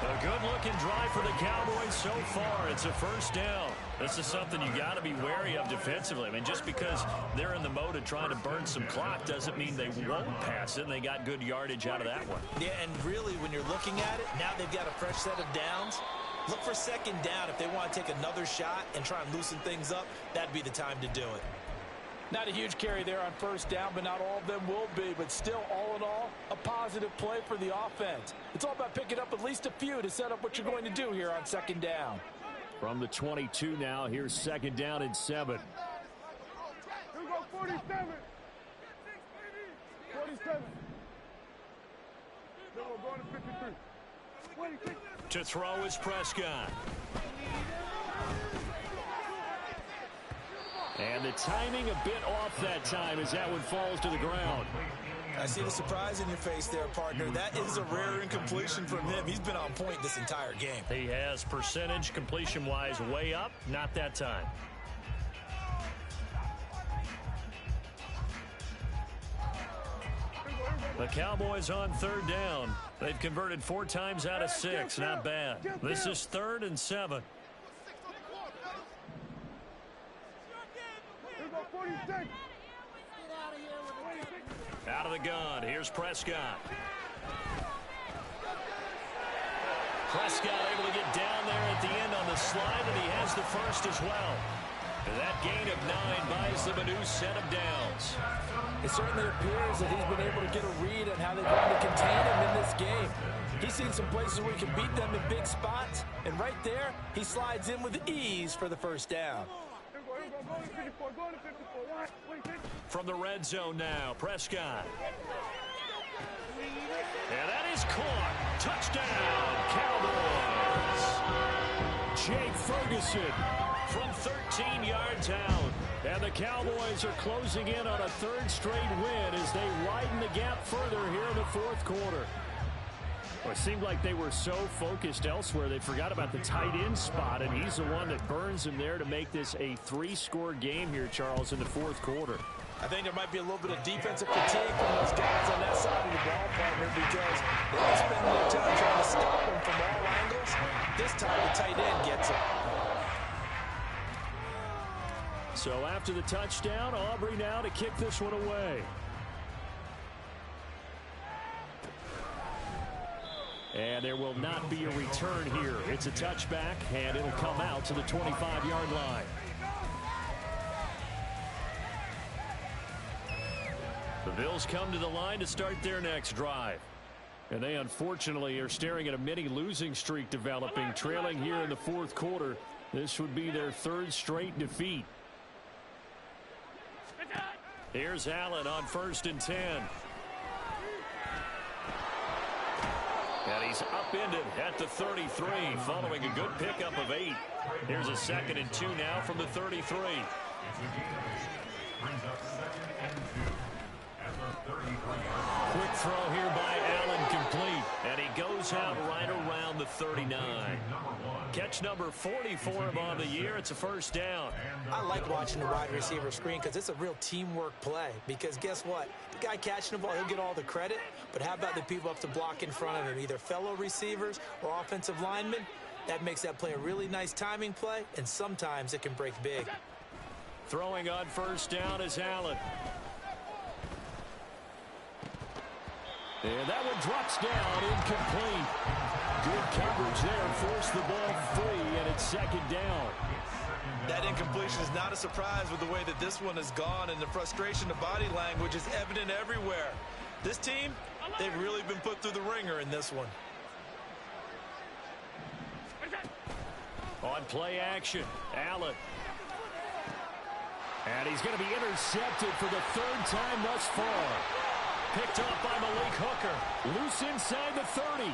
A good-looking drive for the Cowboys so far. It's a first down. This is something you got to be wary of defensively. I mean, just because they're in the mode of trying to burn some clock doesn't mean they won't pass it. And they got good yardage out of that one. Yeah, and really, when you're looking at it, now they've got a fresh set of downs. Look for second down. If they want to take another shot and try and loosen things up, that'd be the time to do it. Not a huge carry there on first down, but not all of them will be. But still, all in all, a positive play for the offense. It's all about picking up at least a few to set up what you're going to do here on second down. From the 22 now, here's second down and 7. Here we go, 47. 47. Then we're going to 53. To throw is Prescott. And the timing a bit off that time as that one falls to the ground. I see the surprise in your face there, partner. That is a rare incompletion from him. He's been on point this entire game. He has percentage completion-wise way up. Not that time. The Cowboys on third down. They've converted 4 times out of 6. Not bad. This is 3rd and 7. Out of the gun, here's Prescott. Prescott able to get down there at the end on the slide, and he has the first as well. And that gain of 9 buys them a new set of downs. It certainly appears that he's been able to get a read on how they're going to contain him in this game. He's seen some places where he can beat them in big spots, and right there, he slides in with ease for the first down. From the red zone now, Prescott. And that is caught. Touchdown, Cowboys. Jake Ferguson from 13 yards out. And the Cowboys are closing in on a 3rd straight win as they widen the gap further here in the 4th quarter. Well, it seemed like they were so focused elsewhere they forgot about the tight end spot, and he's the one that burns him there to make this a 3-score game here, Charles, in the 4th quarter. I think there might be a little bit of defensive fatigue from those guys on that side of the ball, partner, because they're spending their time trying to stop him from all angles. This time the tight end gets him. So after the touchdown, Aubrey now to kick this one away. And there will not be a return here. It's a touchback, and it'll come out to the 25-yard line. The Bills come to the line to start their next drive. And they unfortunately are staring at a mini losing streak developing, trailing here in the fourth quarter. This would be their third straight defeat. Here's Allen on 1st and 10. And he's upended at the 33 following a good pickup of 8. Here's a 2nd and 2 now from the 33. Brings up 2nd and 2 at the 33. Quick throw here by Allen, complete. And he goes out right around the 39. Catch number 40 for him on the year. It's a first down. I like watching the wide receiver screen because it's a real teamwork play. Because guess what? The guy catching the ball, he'll get all the credit. But how about the people up to block in front of him, either fellow receivers or offensive linemen? That makes that play a really nice timing play, and sometimes it can break big. Throwing on first down is Allen. And that one drops down, incomplete. Good coverage there, forced the ball free, and it's 2nd down. That incompletion is not a surprise with the way that this one has gone, and the frustration of body language is evident everywhere. This team, they've really been put through the ringer in this one. On play action, Allen. And he's going to be intercepted for the 3rd time thus far. Picked up by Malik Hooker. Loose inside the 30.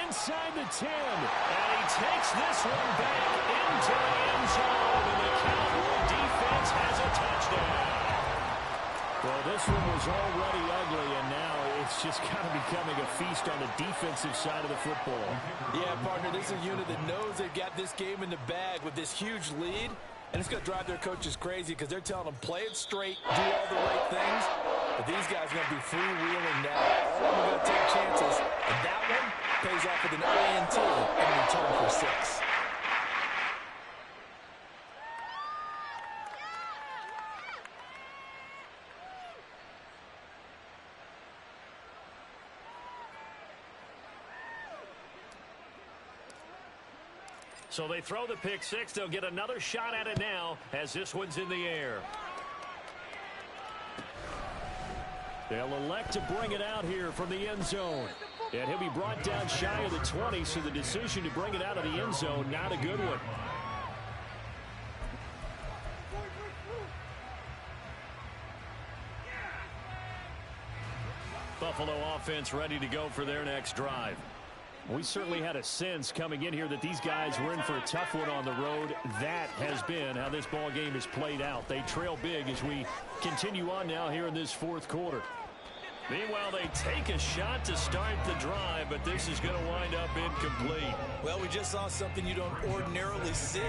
Inside the 10. And he takes this one back into the end zone. And the Cowboy defense has a touchdown. Well, this one was already ugly, and now it's just kind of becoming a feast on the defensive side of the football. Yeah, partner, this is a unit that knows they've got this game in the bag with this huge lead. And it's going to drive their coaches crazy because they're telling them, play it straight, do all the right things. But these guys are going to be freewheeling now. All of them are going to take chances. And that one pays off with an INT in return for 6. So they throw the pick 6. They'll get another shot at it now as this one's in the air. They'll elect to bring it out here from the end zone. And he'll be brought down shy of the 20, so the decision to bring it out of the end zone, not a good one. Buffalo offense ready to go for their next drive. We certainly had a sense coming in here that these guys were in for a tough one on the road. That has been how this ball game has played out. They trail big as we continue on now here in this fourth quarter. Meanwhile, they take a shot to start the drive, but this is going to wind up incomplete. Well, we just saw something you don't ordinarily see,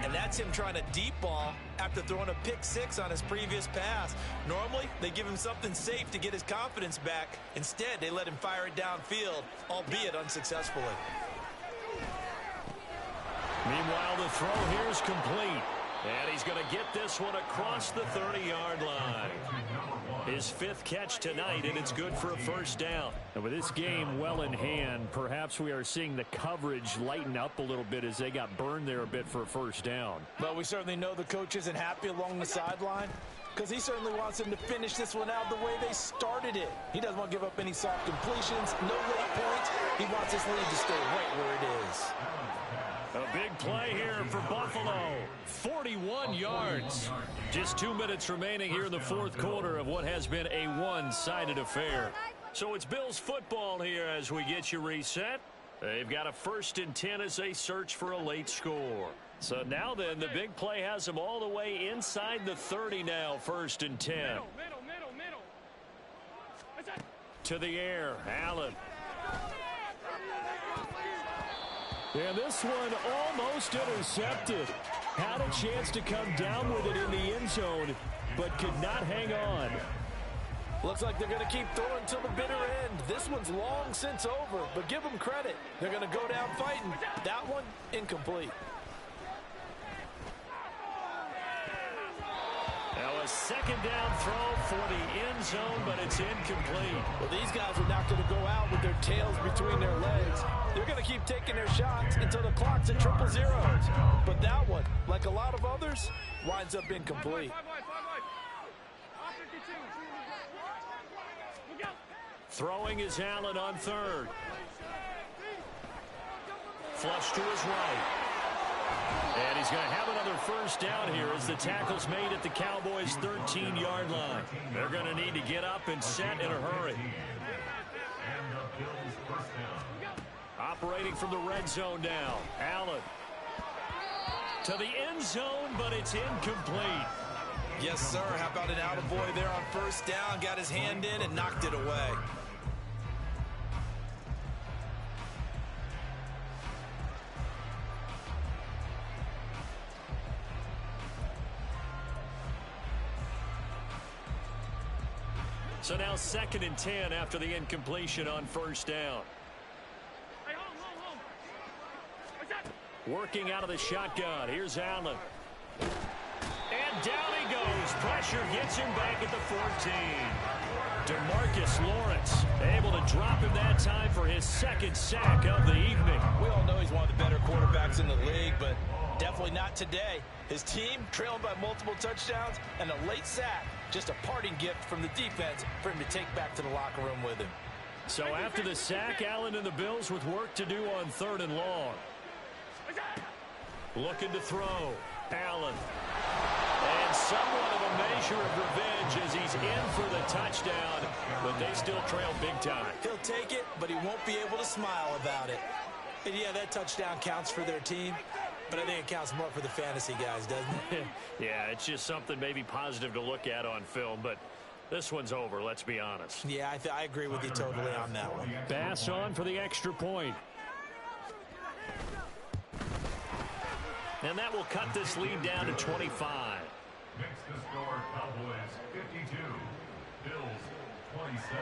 and that's him trying to deep ball after throwing a pick 6 on his previous pass. Normally, they give him something safe to get his confidence back. Instead, they let him fire it downfield, albeit unsuccessfully. Meanwhile, the throw here is complete. And he's going to get this one across the 30-yard line. His 5th catch tonight, and it's good for a first down. And with this game well in hand, perhaps we are seeing the coverage lighten up a little bit as they got burned there a bit for a first down. But we certainly know the coach isn't happy along the sideline because he certainly wants them to finish this one out the way they started it. He doesn't want to give up any soft completions, no late points. He wants this lead to stay right where it is. A big play here for Buffalo. 41 yards. Just 2 minutes remaining here in the fourth quarter of what has been a one-sided affair. So it's Bills football here as we get you reset. They've got a 1st and 10 as they search for a late score. So now then, the big play has them all the way inside the 30 now, 1st and 10. Middle. To the air, Allen. And this one almost intercepted. Had a chance to come down with it in the end zone, but could not hang on. Looks like they're going to keep throwing till the bitter end. This one's long since over, but give them credit. They're going to go down fighting. That one, incomplete. Now a 2nd down throw for the end zone, but it's incomplete. Well, these guys are not going to go out with their tails between their legs. They're going to keep taking their shots until the clock's at 000. But that one, like a lot of others, winds up incomplete. Throwing is Allen on third. Flush to his right. And he's going to have another first down here as the tackle's made at the Cowboys' 13-yard line. They're going to need to get up and set in a hurry. Operating from the red zone now. Allen to the end zone, but it's incomplete. Yes, sir. How about an attaboy there on first down? Got his hand in and knocked it away. So now 2nd and 10 after the incompletion on first down. Working out of the shotgun. Here's Allen. And down he goes. Pressure gets him back at the 14. DeMarcus Lawrence able to drop him that time for his 2nd sack of the evening. We all know he's one of the better quarterbacks in the league, but definitely not today. His team trailing by multiple touchdowns and a late sack. Just a parting gift from the defense for him to take back to the locker room with him. So after the sack, Allen and the Bills with work to do on 3rd and long. Looking to throw. Allen. And somewhat of a measure of revenge as he's in for the touchdown, but they still trail big time. He'll take it, but he won't be able to smile about it. And yeah, that touchdown counts for their team, but I think it counts more for the fantasy guys, doesn't it? Yeah, it's just something maybe positive to look at on film, but this one's over, let's be honest. Yeah, I agree with you totally on that one. Pass on for the extra point. And that will cut this lead down to 25. Next to score, Cowboys 52, Bills 27.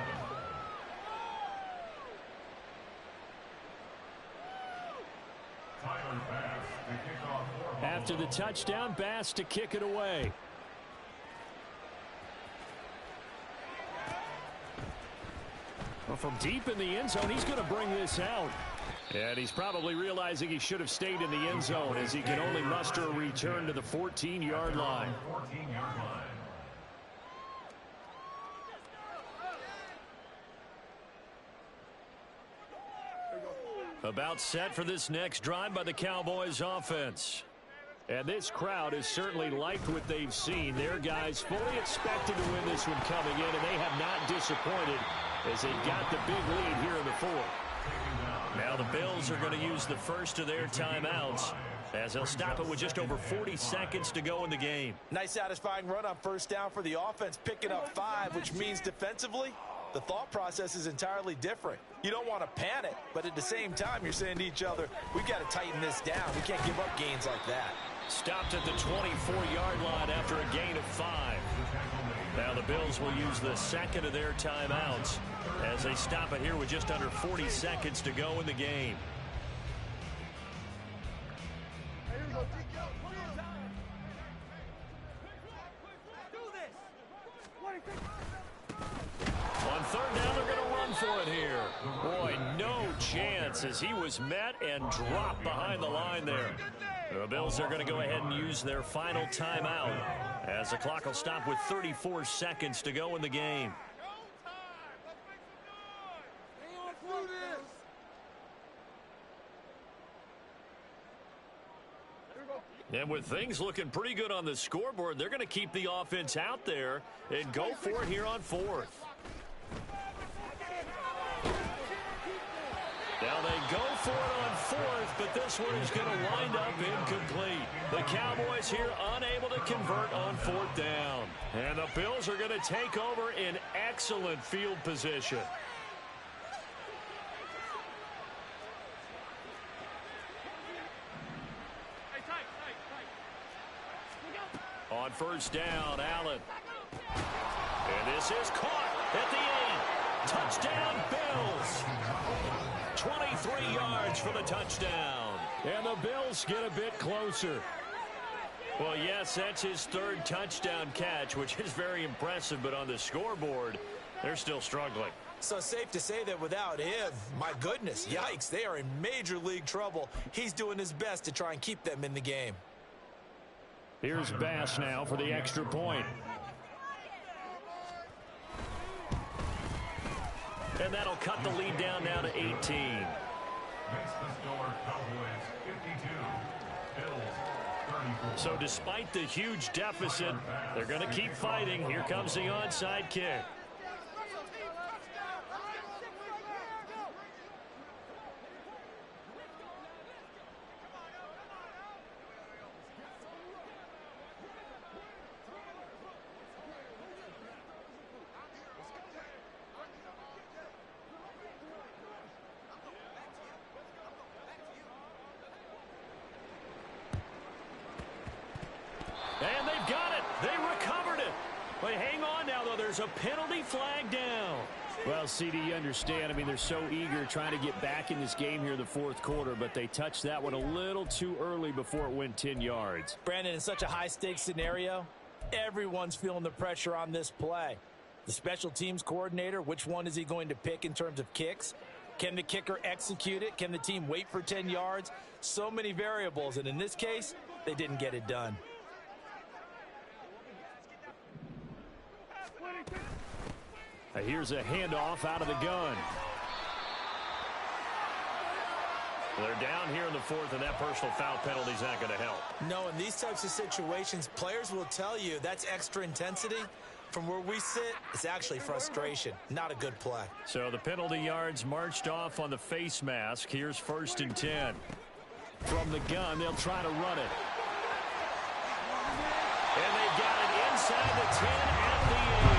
Tyler Bass to kick off for After the touchdown, Bass to kick it away. Well, from deep in the end zone, he's going to bring this out. And he's probably realizing he should have stayed in the end zone as he can only muster a return to the 14-yard line. 14-yard line. About set for this next drive by the Cowboys offense. And this crowd has certainly liked what they've seen. Their guys fully expected to win this one coming in, and they have not disappointed as they got the big lead here in the 4th. Now the Bills are going to use the first of their timeouts as they'll stop it with just over 40 seconds to go in the game. Nice satisfying run on first down for the offense, picking up 5, which means defensively, the thought process is entirely different. You don't want to panic, but at the same time, you're saying to each other, we've got to tighten this down. We can't give up gains like that. Stopped at the 24-yard line after a gain of 5. Now the Bills will use the second of their timeouts as they stop it here with just under 40 seconds to go in the game. On 3rd down, they're going to run for it here. Boy, no chance as he was met and dropped behind the line there. The Bills are going to go ahead and use their final timeout as the clock will stop with 34 seconds to go in the game. And with things looking pretty good on the scoreboard, they're going to keep the offense out there and go for it here on 4th. Now they go for it on 4th, but this one is going to wind up incomplete. The Cowboys here unable to convert on 4th down. And the Bills are going to take over in excellent field position. On first down, Allen. And this is caught at the 8. Touchdown, Bills. 23 yards for the touchdown. And the Bills get a bit closer. Well, yes, that's his 3rd touchdown catch, which is very impressive, but on the scoreboard, they're still struggling. So safe to say that without him, my goodness, yikes, they are in major league trouble. He's doing his best to try and keep them in the game. Here's Bass now for the extra point. And that'll cut the lead down now to 18. Makes the score Cowboys 52. Bills 34. So despite the huge deficit, they're going to keep fighting. Here comes the onside kick. And they've got it. They recovered it. But hang on now, though. There's a penalty flag down. Well, CD, you understand. I mean, they're so eager trying to get back in this game here in the fourth quarter, but they touched that one a little too early before it went 10 yards. Brandon, in such a high-stakes scenario, everyone's feeling the pressure on this play. The special teams coordinator, which one is he going to pick in terms of kicks? Can the kicker execute it? Can the team wait for 10 yards? So many variables, and in this case, they didn't get it done. Here's a handoff out of the gun. They're down here in the fourth, and that personal foul penalty is not going to help. No, in these types of situations, players will tell you that's extra intensity. From where we sit, it's actually frustration. Not a good play. So the penalty yards marched off on the face mask. Here's 1st and 10. From the gun, they'll try to run it. And they've got it inside the 10 at the 8.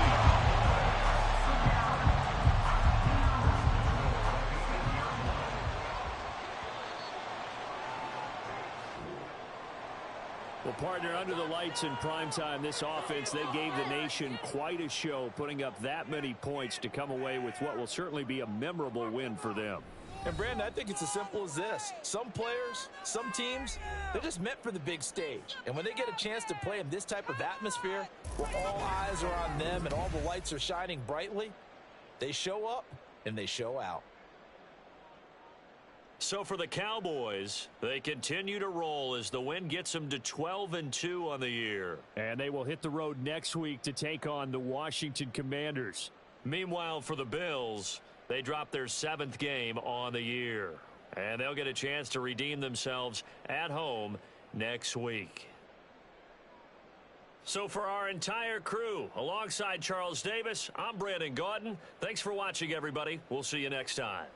Well, partner, under the lights in primetime, this offense, they gave the nation quite a show, putting up that many points to come away with what will certainly be a memorable win for them. And, Brandon, I think it's as simple as this. Some players, some teams, they're just meant for the big stage. And when they get a chance to play in this type of atmosphere, where all eyes are on them and all the lights are shining brightly, they show up and they show out. So for the Cowboys, they continue to roll as the win gets them to 12-2 on the year. And they will hit the road next week to take on the Washington Commanders. Meanwhile, for the Bills, they drop their 7th game on the year. And they'll get a chance to redeem themselves at home next week. So for our entire crew, alongside Charles Davis, I'm Brandon Gaudin. Thanks for watching, everybody. We'll see you next time.